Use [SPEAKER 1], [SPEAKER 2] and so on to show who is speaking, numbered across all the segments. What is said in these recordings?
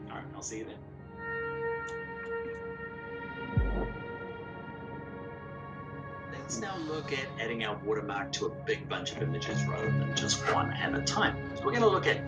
[SPEAKER 1] All right, I'll see you then. Let's now look at adding our watermark to a big bunch of images rather than just one at a time. So we're going to look at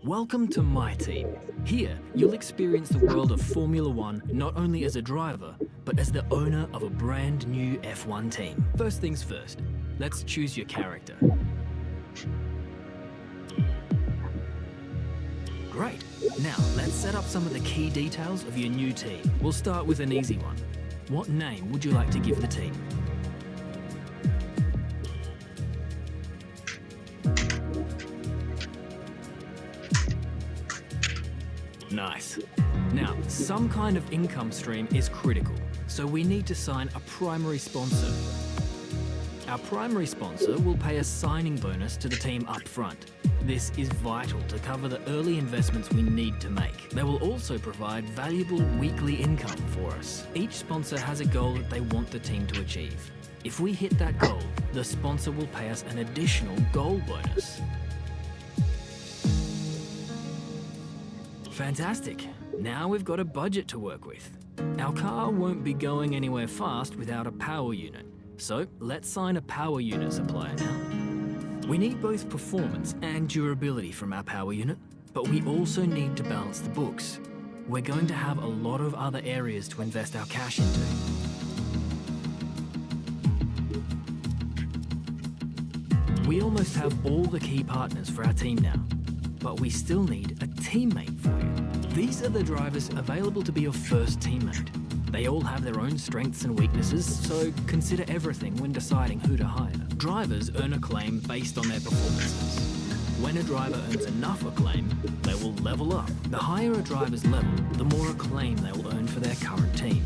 [SPEAKER 2] Welcome to my team. Here, you'll experience the world of Formula One not only as a driver, but as the owner of a brand new F1 team. First things first, let's choose your character. Great. Now, let's set up some of the key details of your new team. We'll start with an easy one. What name would you like to give the team? Nice. Now, some kind of income stream is critical, so we need to sign a primary sponsor. Our primary sponsor will pay a signing bonus to the team up front. This is vital to cover the early investments we need to make. They will also provide valuable weekly income for us. Each sponsor has a goal that they want the team to achieve. If we hit that goal, the sponsor will pay us an additional goal bonus. Fantastic. Now we've got a budget to work with. Our car won't be going anywhere fast without a power unit. So let's sign a power unit supplier now. We need both performance and durability from our power unit, but we also need to balance the books. We're going to have a lot of other areas to invest our cash into. We almost have all the key partners for our team now, but we still need a teammate for you. These are the drivers available to be your first teammate. They all have their own strengths and weaknesses, so consider everything when deciding who to hire. Drivers earn acclaim based on their performances. When a driver earns enough acclaim, they will level up. The higher a driver's level, the more acclaim they will earn for their current team.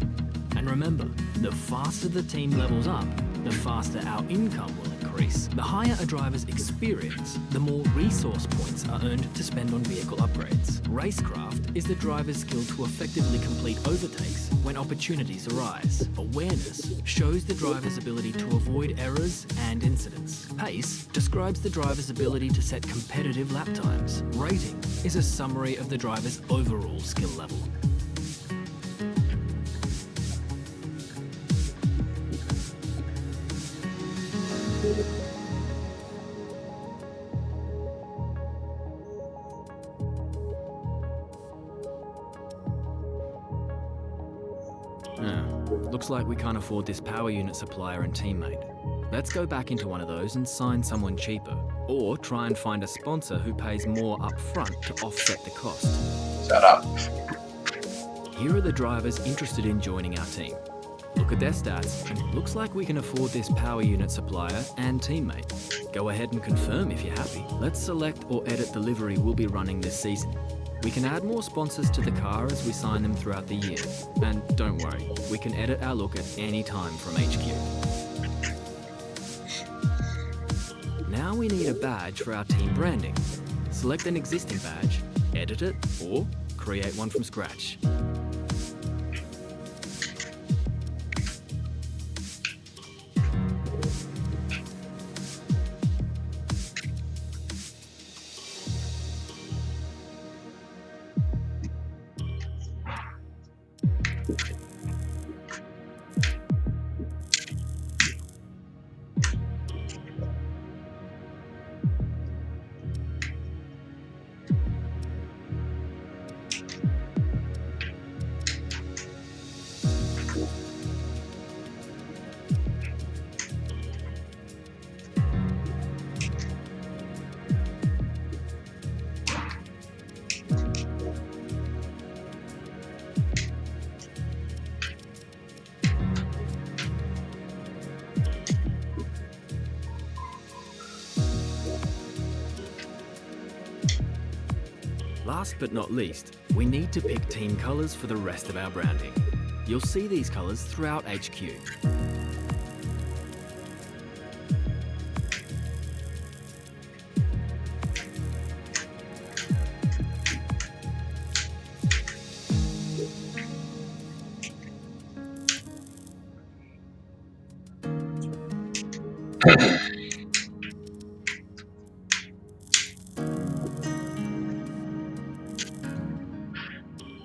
[SPEAKER 2] And remember, the faster the team levels up, the faster our income will increase. The higher a driver's experience, the more resource points are earned to spend on vehicle upgrades. Racecraft is the driver's skill to effectively complete overtakes when opportunities arise. Awareness shows the driver's ability to avoid errors and incidents. Pace describes the driver's ability to set competitive lap times. Rating is a summary of the driver's overall skill level. Looks like we can't afford this power unit supplier and teammate. Let's go back into one of those and sign someone cheaper, or try and find a sponsor who pays more up front to offset the cost.
[SPEAKER 3] Shut up.
[SPEAKER 2] Here are the drivers interested in joining our team. Look at their stats, and it looks like we can afford this power unit supplier and teammate. Go ahead and confirm if you're happy. Let's select or edit the livery we'll be running this season. We can add more sponsors to the car as we sign them throughout the year. And don't worry, we can edit our look at any time from HQ. Now we need a badge for our team branding. Select an existing badge, edit it, or create one from scratch. Last but not least, we need to pick team colours for the rest of our branding. You'll see these colours throughout HQ.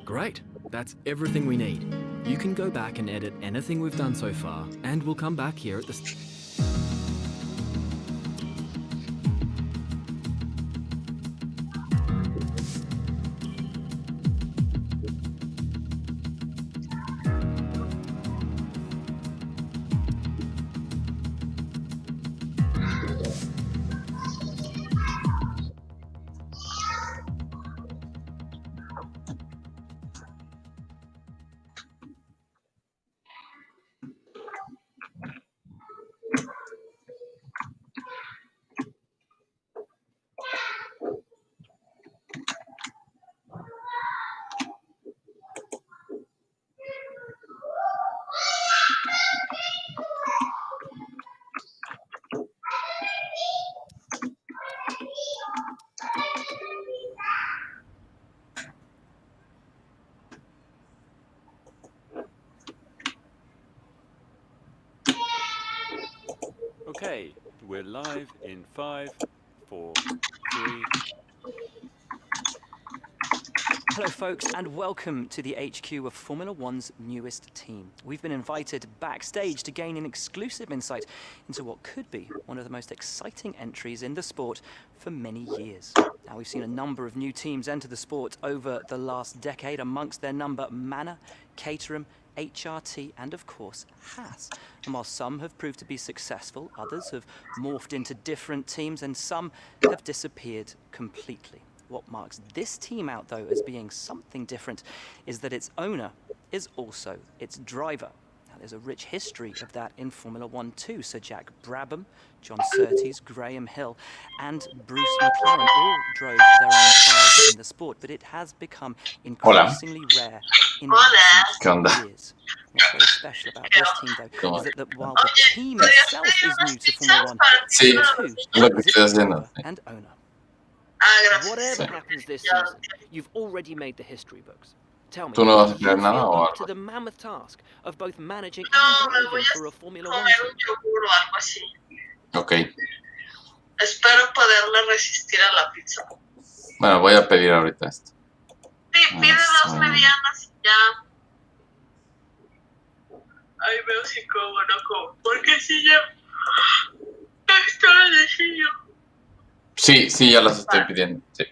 [SPEAKER 2] Great, that's everything we need. You can go back and edit anything we've done so far, and we'll come back here at the...
[SPEAKER 4] Okay, we're live in 5, 4, 3.
[SPEAKER 3] Hello folks and welcome to the HQ of Formula One's newest team. We've been invited backstage to gain an exclusive insight into what could be one of the most exciting entries in the sport for many years. Now we've seen a number of new teams enter the sport over the last decade, amongst their number Manor, Caterham, HRT and of course Haas. And while some have proved to be successful, others have morphed into different teams and some have disappeared completely. What marks this team out, though, as being something different is that its owner is also its driver. Now, there's a rich history of that in Formula One too. Sir Jack Brabham, John Surtees, Graham Hill and Bruce McLaren all drove their own cars in the sport, but it has become increasingly rare in recent years. What's very special about this team, though, is that while the team itself is new to Formula One,
[SPEAKER 5] Sí,
[SPEAKER 3] so too
[SPEAKER 5] lo que
[SPEAKER 3] is
[SPEAKER 5] estoy
[SPEAKER 3] its
[SPEAKER 5] haciendo.
[SPEAKER 3] driver and owner.
[SPEAKER 2] Whatever
[SPEAKER 5] Sí.
[SPEAKER 2] happens this season, you've already made the history books. Tell me,
[SPEAKER 5] ¿Tú no vas a
[SPEAKER 2] do you
[SPEAKER 5] crear nada
[SPEAKER 2] feel
[SPEAKER 5] o
[SPEAKER 2] up to
[SPEAKER 5] algo?
[SPEAKER 2] the mammoth task of both managing
[SPEAKER 6] No,
[SPEAKER 2] and
[SPEAKER 6] me voy
[SPEAKER 2] driving
[SPEAKER 6] a
[SPEAKER 2] for a Formula
[SPEAKER 6] comer
[SPEAKER 2] One team?
[SPEAKER 6] un yogur o algo así.
[SPEAKER 5] Ok.
[SPEAKER 6] Espero poderle resistir a la pizza.
[SPEAKER 5] Bueno, voy a pedir ahorita esto.
[SPEAKER 6] Sí, pide dos
[SPEAKER 5] Eso.
[SPEAKER 6] medianas y ya. Ahí veo si como o no como. Porque si ya esto lo decía yo.
[SPEAKER 5] Sí, ya las estoy pidiendo. Sí,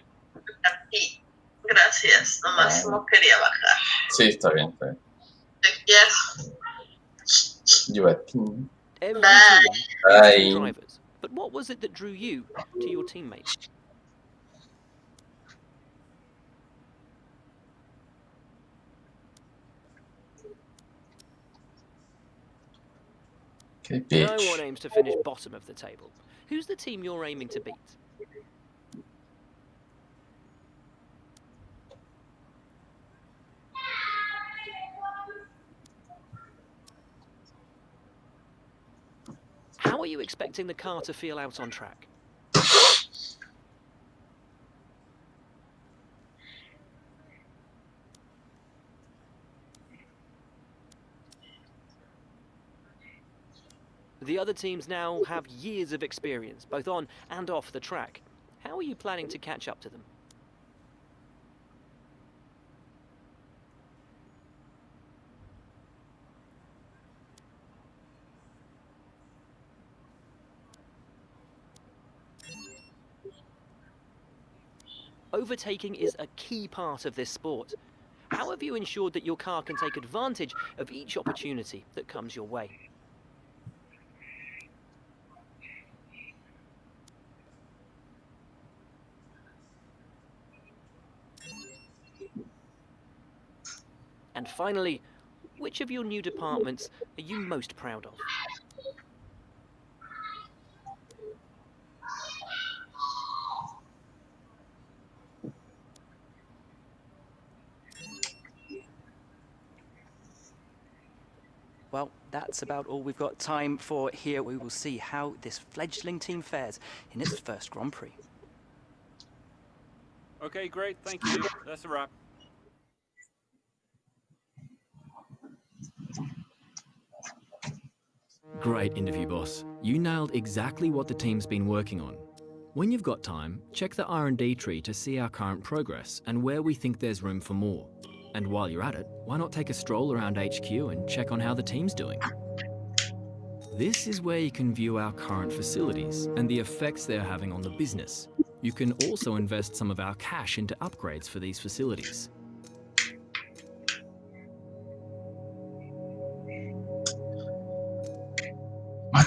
[SPEAKER 6] Sí, gracias. Nomás no quería bajar.
[SPEAKER 5] sí, está bien.
[SPEAKER 6] Te quiero.
[SPEAKER 5] Yo a ti.
[SPEAKER 2] Every
[SPEAKER 6] Bye.
[SPEAKER 2] team has
[SPEAKER 5] Bye.
[SPEAKER 2] two drivers, but what was it that drew you to your teammate?
[SPEAKER 5] Qué
[SPEAKER 2] No one
[SPEAKER 5] bitch.
[SPEAKER 2] aims to finish bottom of the table. Who's the team you're aiming to beat? How are you expecting the car to feel out on track? The other teams now have years of experience, both on and off the track. How are you planning to catch up to them? Overtaking is a key part of this sport. How have you ensured that your car can take advantage of each opportunity that comes your way? And finally, which of your new departments are you most proud of? Well, that's about all we've got time for here. We will see how this fledgling team fares in its first Grand Prix.
[SPEAKER 4] Okay, great. Thank you. That's a wrap.
[SPEAKER 2] Great interview, boss. You nailed exactly what the team's been working on. When you've got time, check the R&D tree to see our current progress and where we think there's room for more. And while you're at it, why not take a stroll around HQ and check on how the team's doing? This is where you can view our current facilities and the effects they're having on the business. You can also invest some of our cash into upgrades for these facilities.
[SPEAKER 5] What?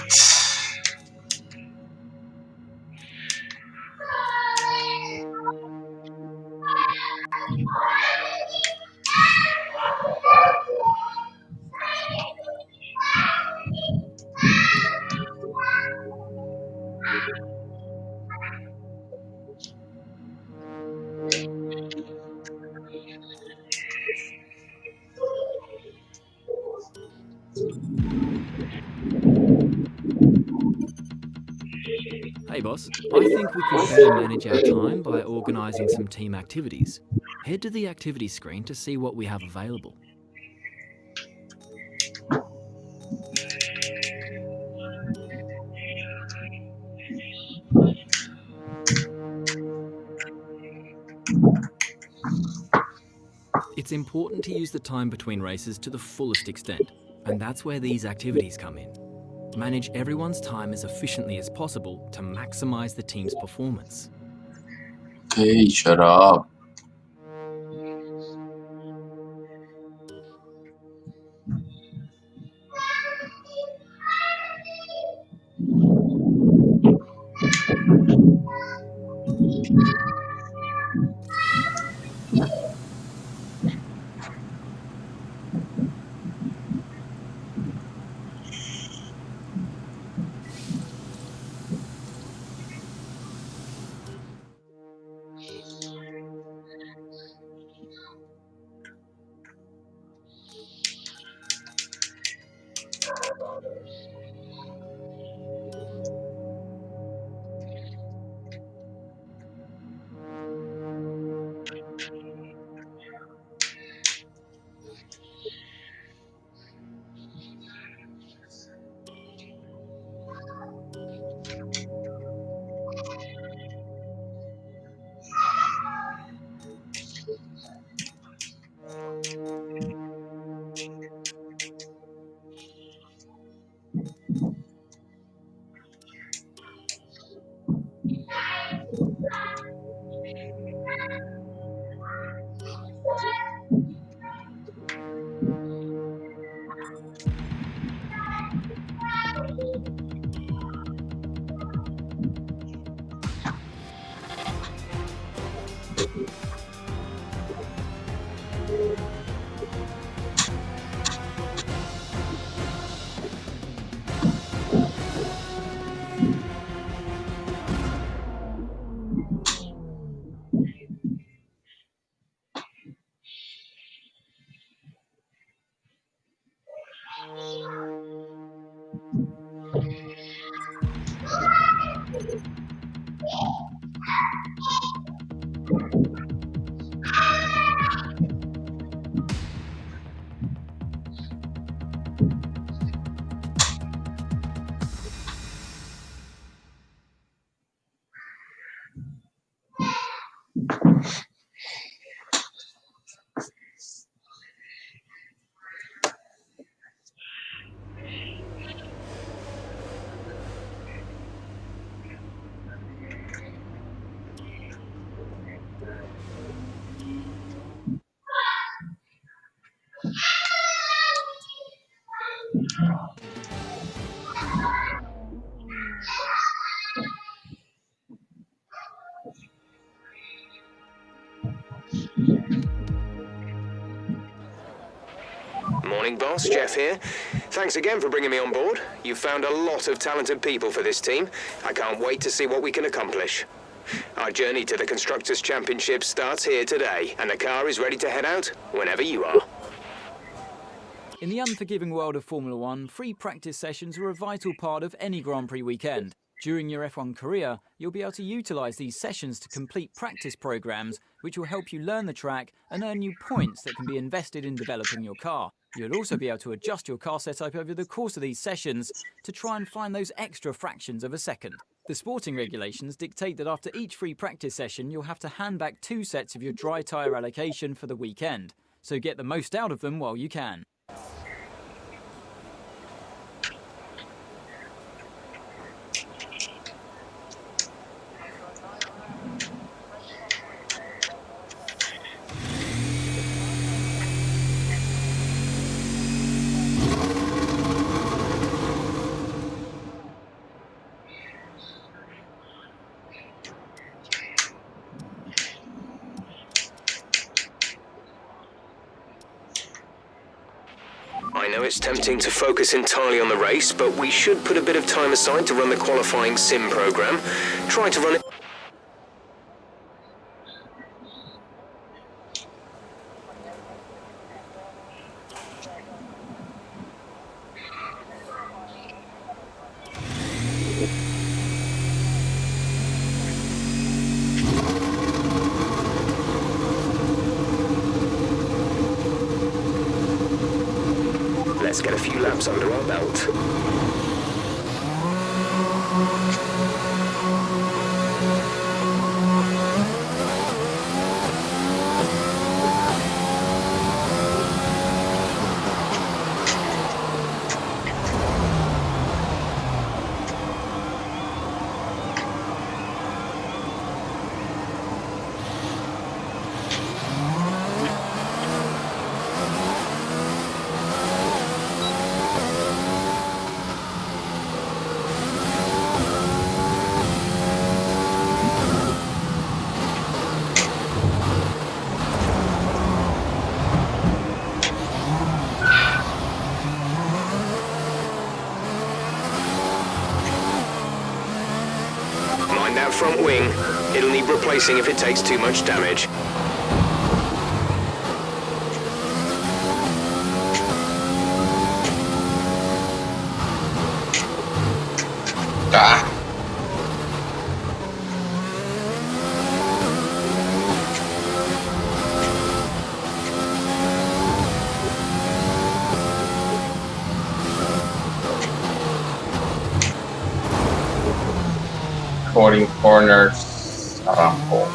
[SPEAKER 2] Hey boss, I think we could better manage our time by organising some team activities. Head to the activity screen to see what we have available. It's important to use the time between races to the fullest extent, and that's where these activities come in. Manage everyone's time as efficiently as possible to maximize the team's performance.
[SPEAKER 5] Okay, shut up.
[SPEAKER 7] Morning, boss. Jeff here. Thanks again for bringing me on board. You've found a lot of talented people for this team. I can't wait to see what we can accomplish. Our journey to the Constructors' Championship starts here today, and the car is ready to head out whenever you are.
[SPEAKER 2] In the unforgiving world of Formula One, free practice sessions are a vital part of any Grand Prix weekend. During your F1 career, you'll be able to utilise these sessions to complete practice programmes, which will help you learn the track and earn you points that can be invested in developing your car. You'll also be able to adjust your car setup over the course of these sessions to try and find those extra fractions of a second. The sporting regulations dictate that after each free practice session, you'll have to hand back 2 sets of your dry tyre allocation for the weekend, so get the most out of them while you can.
[SPEAKER 7] I know it's tempting to focus entirely on the race, but we should put a bit of time aside to run the qualifying sim program. Try to run it. Let's get a few laps under our belt. It'll need replacing if it takes too much damage.
[SPEAKER 5] Ah. Coding corners, Aramco.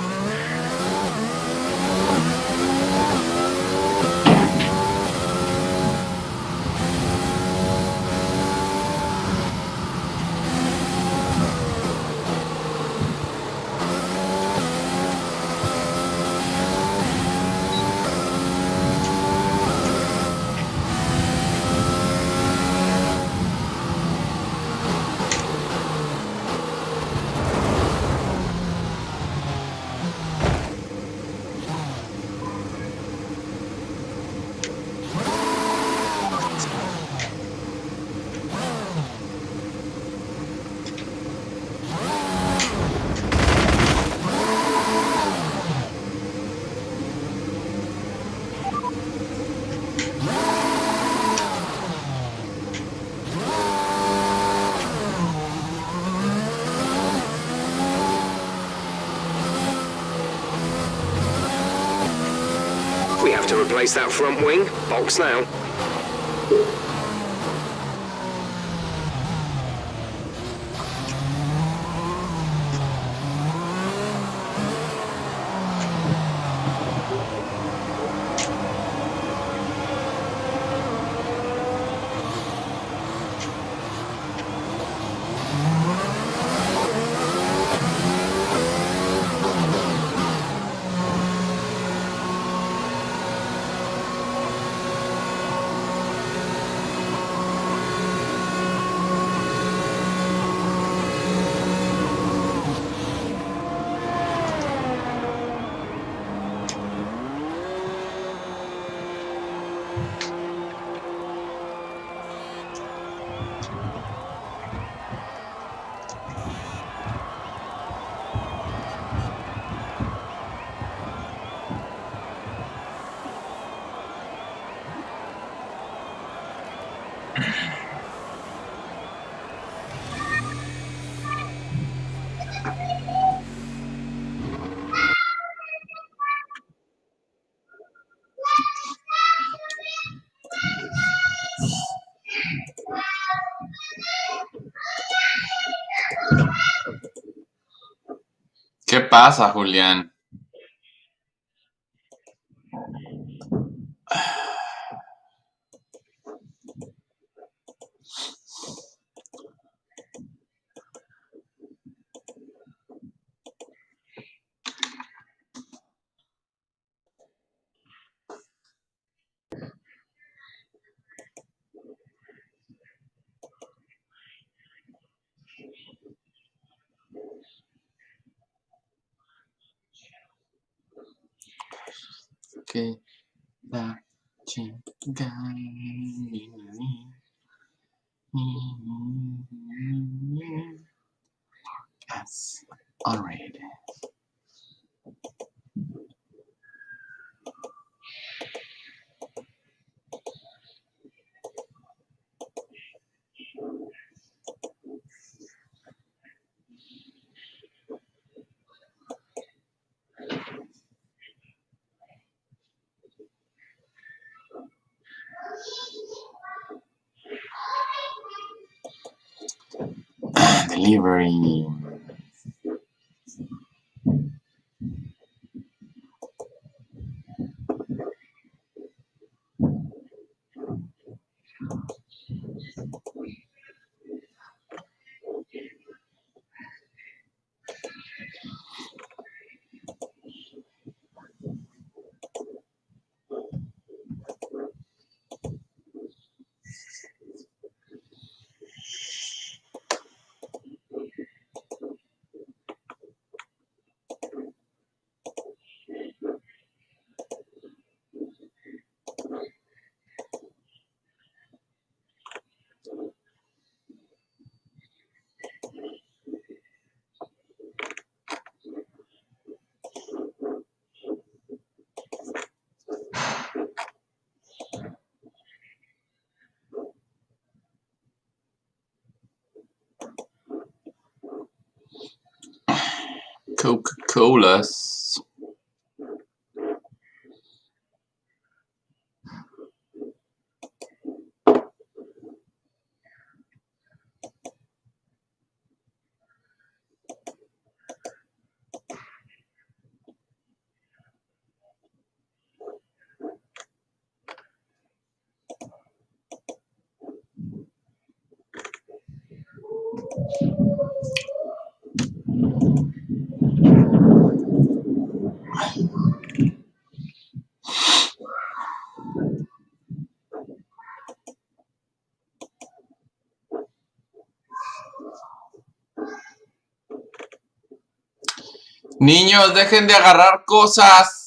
[SPEAKER 7] We have to replace that front wing. Box now.
[SPEAKER 5] ¿Qué pasa, Julián? Que la chingada. Yes, alright. Delivery. Coca-Colas. Niños, dejen de agarrar cosas.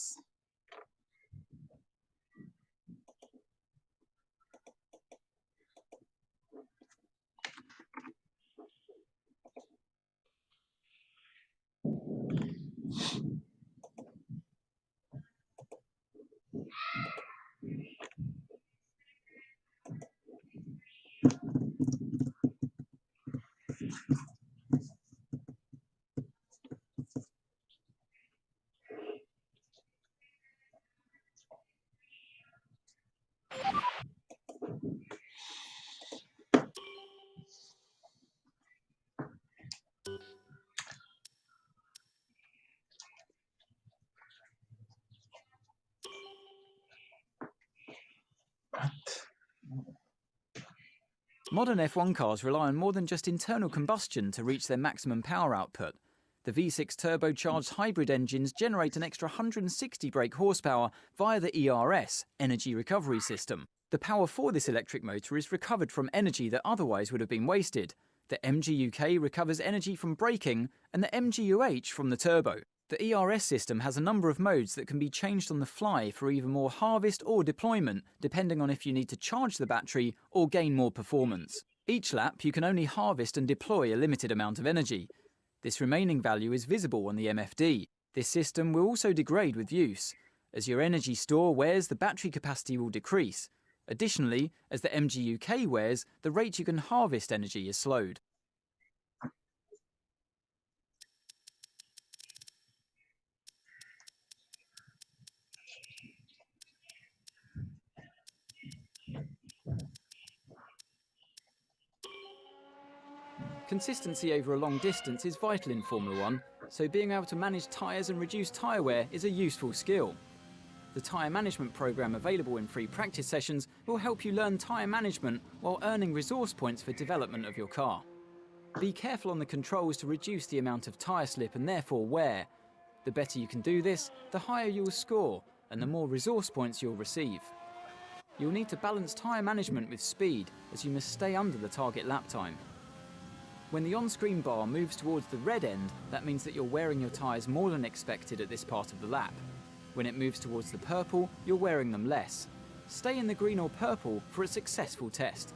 [SPEAKER 2] Modern F1 cars rely on more than just internal combustion to reach their maximum power output. The V6 turbocharged hybrid engines generate an extra 160 brake horsepower via the ERS, Energy Recovery System. The power for this electric motor is recovered from energy that otherwise would have been wasted. The MGUK recovers energy from braking and the MGUH from the turbo. The ERS system has a number of modes that can be changed on the fly for either more harvest or deployment, depending on if you need to charge the battery or gain more performance. Each lap, you can only harvest and deploy a limited amount of energy. This remaining value is visible on the MFD. This system will also degrade with use. As your energy store wears, the battery capacity will decrease. Additionally, as the MGUK wears, the rate you can harvest energy is slowed. Consistency over a long distance is vital in Formula 1, so being able to manage tyres and reduce tyre wear is a useful skill. The tyre management program available in free practice sessions will help you learn tyre management while earning resource points for development of your car. Be careful on the controls to reduce the amount of tyre slip and therefore wear. The better you can do this, the higher you will score and the more resource points you'll receive. You'll need to balance tyre management with speed, as you must stay under the target lap time. When the on-screen bar moves towards the red end, that means that you're wearing your tyres more than expected at this part of the lap. When it moves towards the purple, you're wearing them less. Stay in the green or purple for a successful test.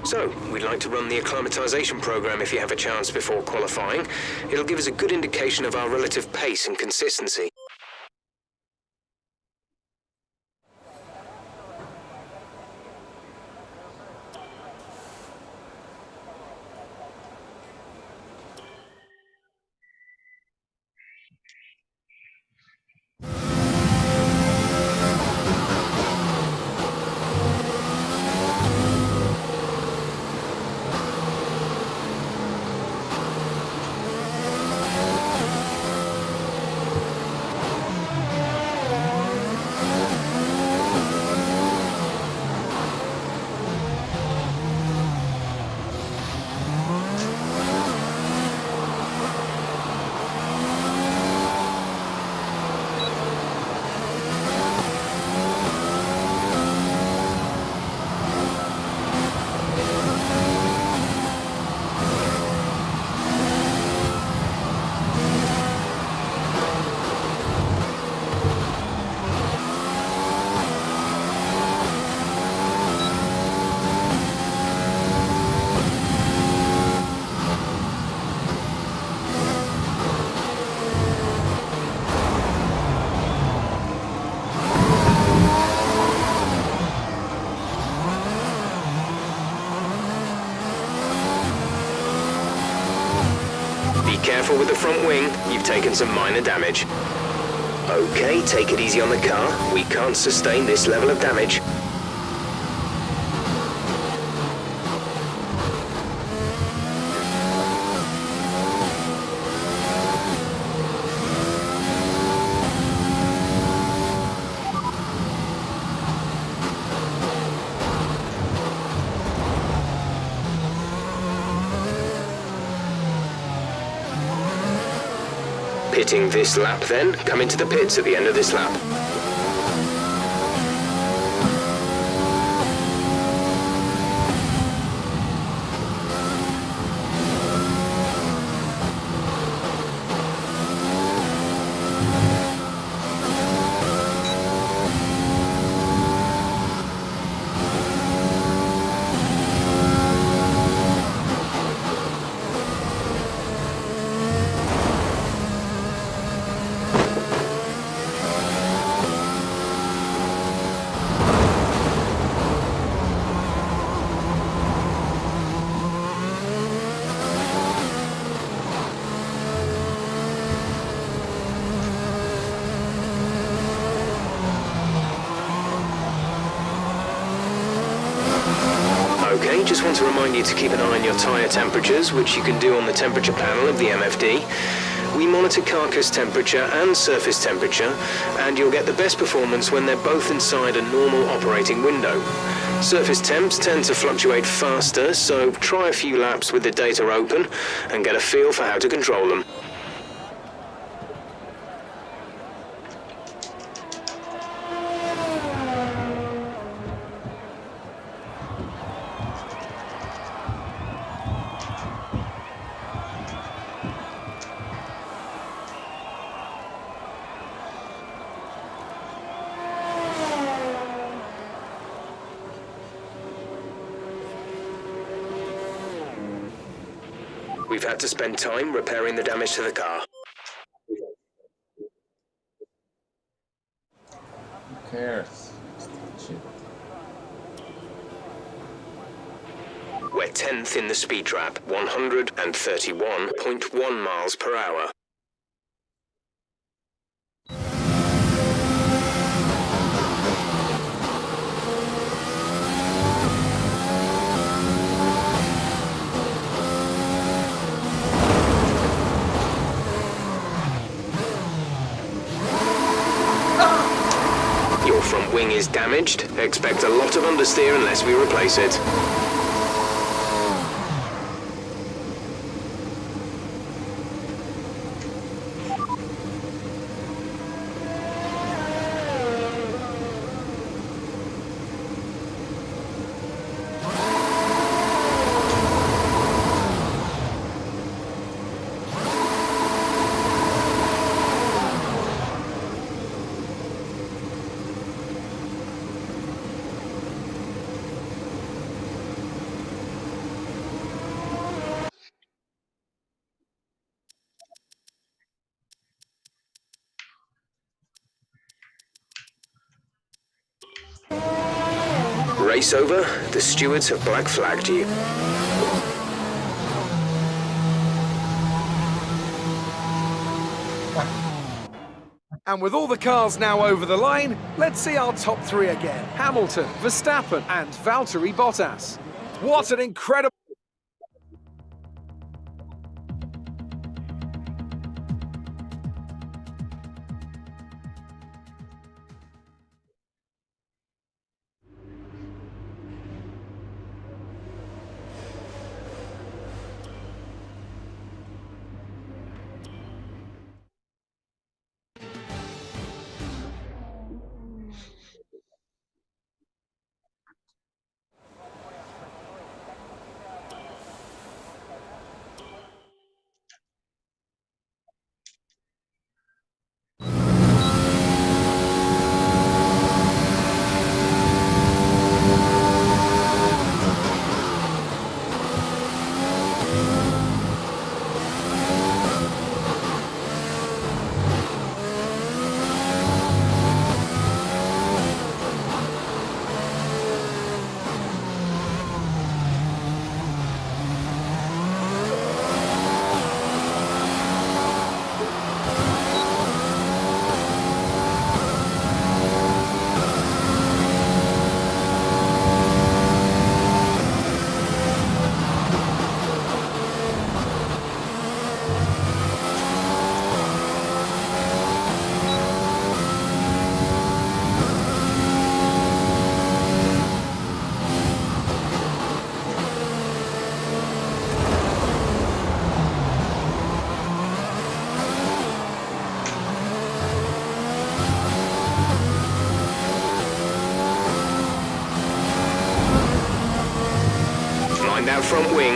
[SPEAKER 7] So, we'd like to run the acclimatization program if you have a chance before qualifying. It'll give us a good indication of our relative pace and consistency. careful with the front wing. You've taken some minor damage. Okay, take it easy on the car. We can't sustain this level of damage. Pitting this lap then, come into the pits at the end of this lap. Okay, just want to remind you to keep an eye on your tyre temperatures, which you can do on the temperature panel of the MFD. We monitor carcass temperature and surface temperature, and you'll get the best performance when they're both inside a normal operating window. Surface temps tend to fluctuate faster, so try a few laps with the data open and get a feel for how to control them. We've had to spend time repairing the damage to the car.
[SPEAKER 5] Who cares? Shit.
[SPEAKER 7] We're 10th in the speed trap, 131.1 miles per hour. Your front wing is damaged. Expect a lot of understeer unless we replace it. Race over. The stewards have black flagged you.
[SPEAKER 8] And with all the cars now over the line, let's see our top three again. Hamilton, Verstappen and Valtteri Bottas. What an incredible...
[SPEAKER 7] front wing.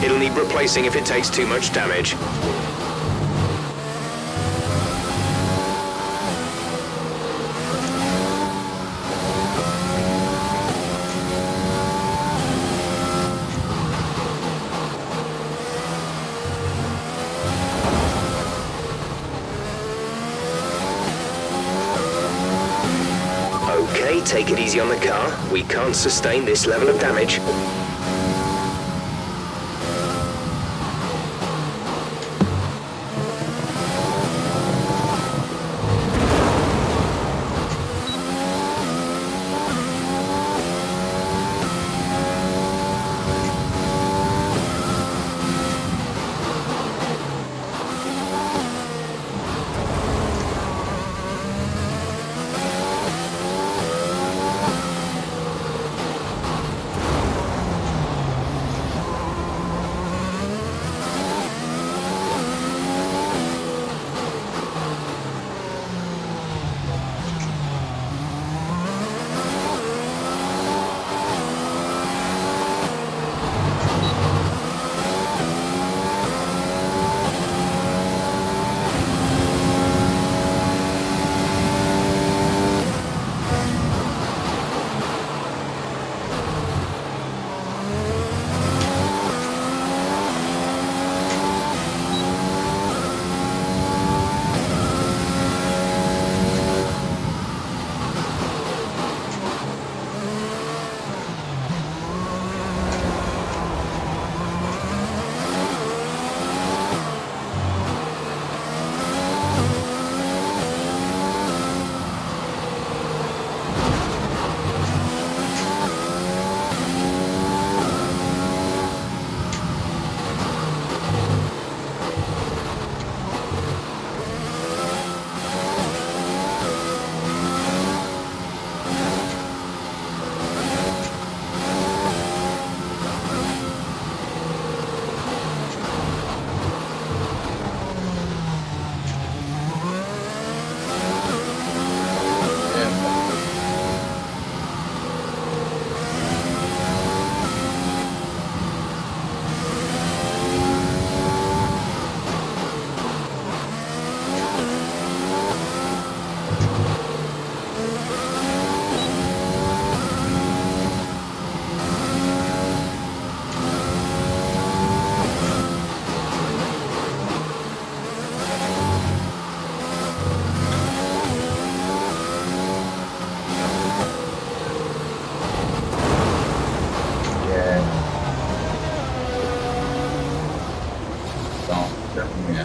[SPEAKER 7] It'll need replacing if it takes too much damage. Okay, take it easy on the car. We can't sustain this level of damage.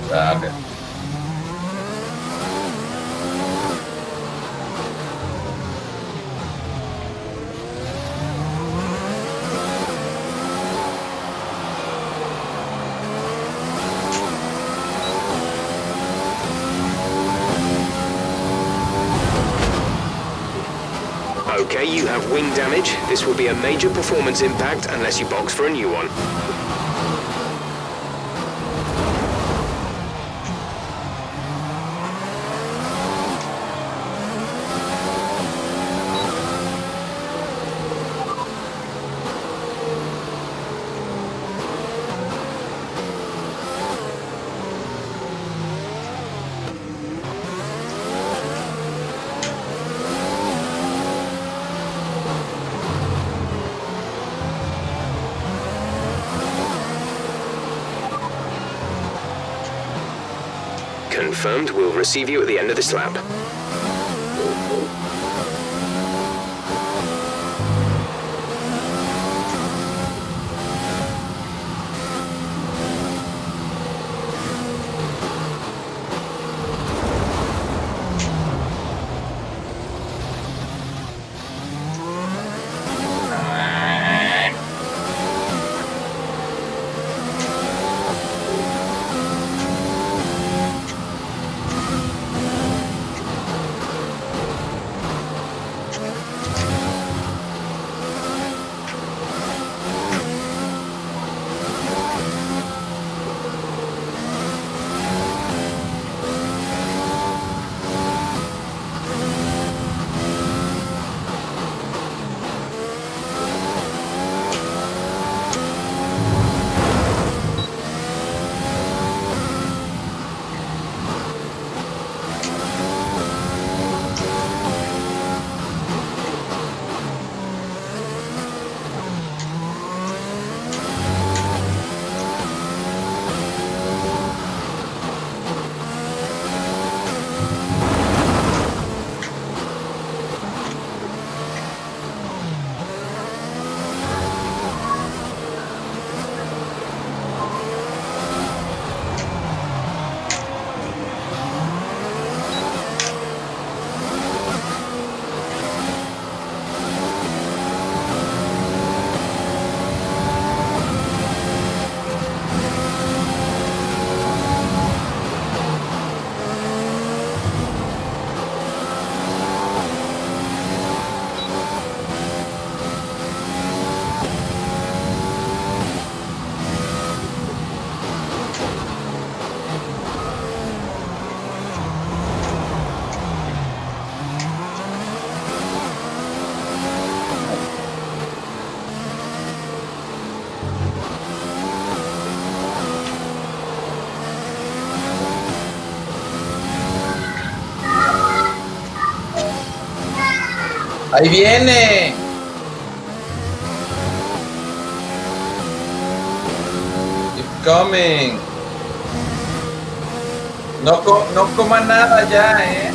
[SPEAKER 5] Sabe?
[SPEAKER 7] Okay, you have wing damage. This will be a major performance impact unless you box for a new one. Confirmed, we'll receive you at the end of this lap.
[SPEAKER 5] ¡Ahí viene! Keep coming. No, no coma nada ya, ¿eh?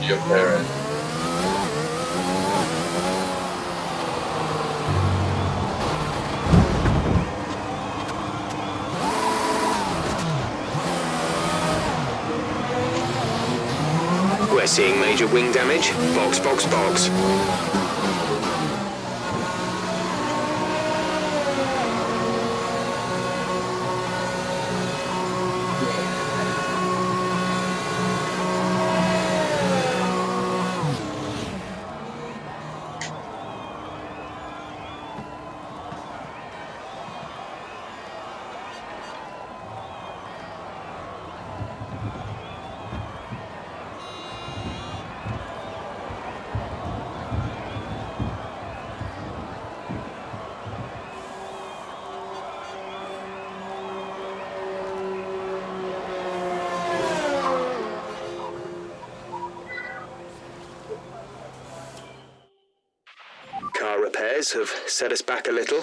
[SPEAKER 5] Your parents.
[SPEAKER 7] We're seeing major wing damage. Box, box, box. Car repairs have set us back a little.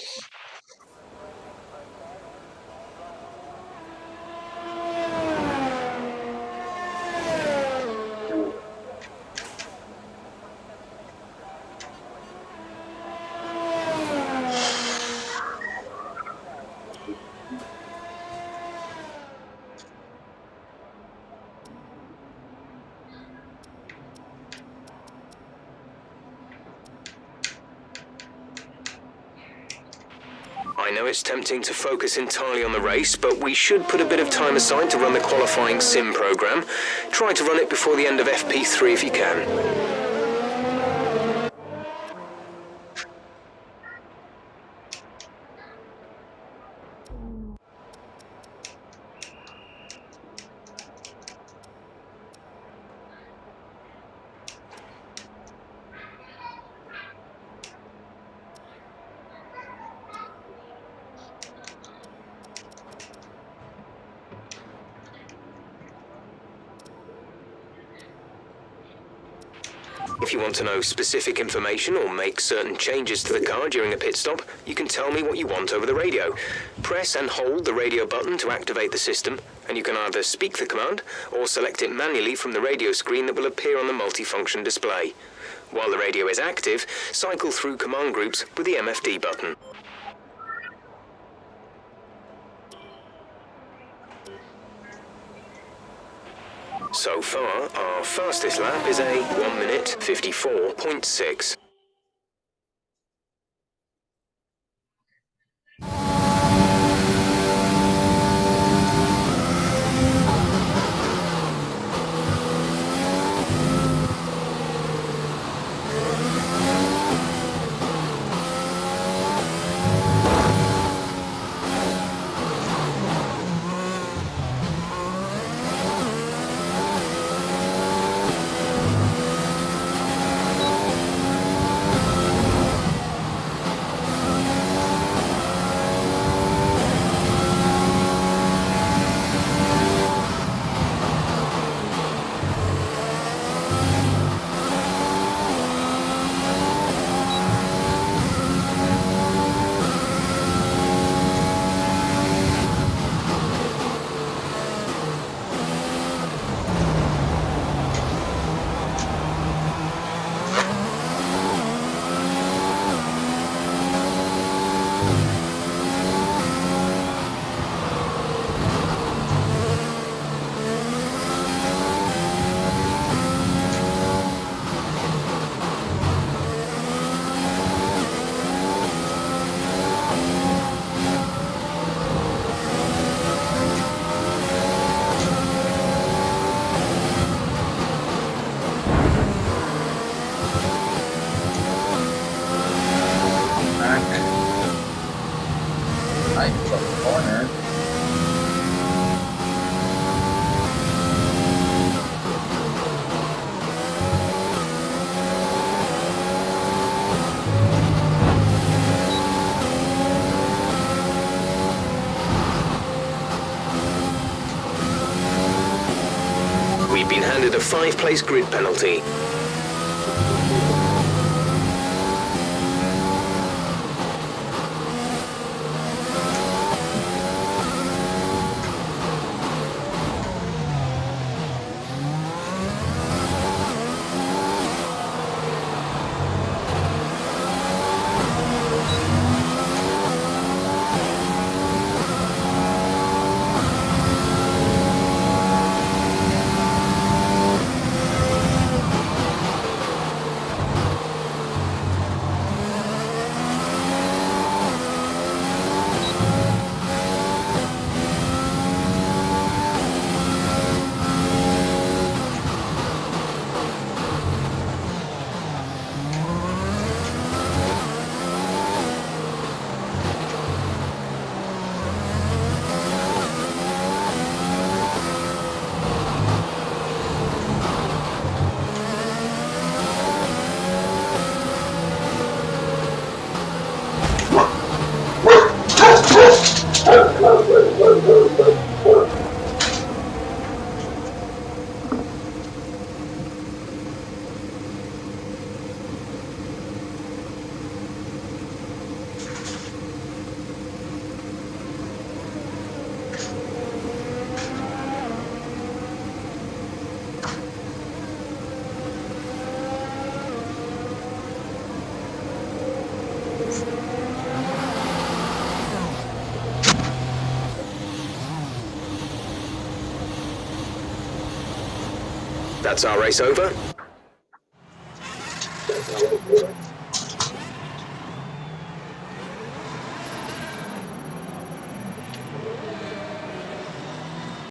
[SPEAKER 7] I know it's tempting to focus entirely on the race, but we should put a bit of time aside to run the qualifying sim program. Try to run it before the end of FP3 if you can. If you want to know specific information or make certain changes to the car during a pit stop, you can tell me what you want over the radio. Press and hold the radio button to activate the system, and you can either speak the command or select it manually from the radio screen that will appear on the multifunction display. While the radio is active, cycle through command groups with the MFD button. So far, our fastest lap is a 1 minute 54.6. We've been handed a 5-place grid penalty. That's our race over.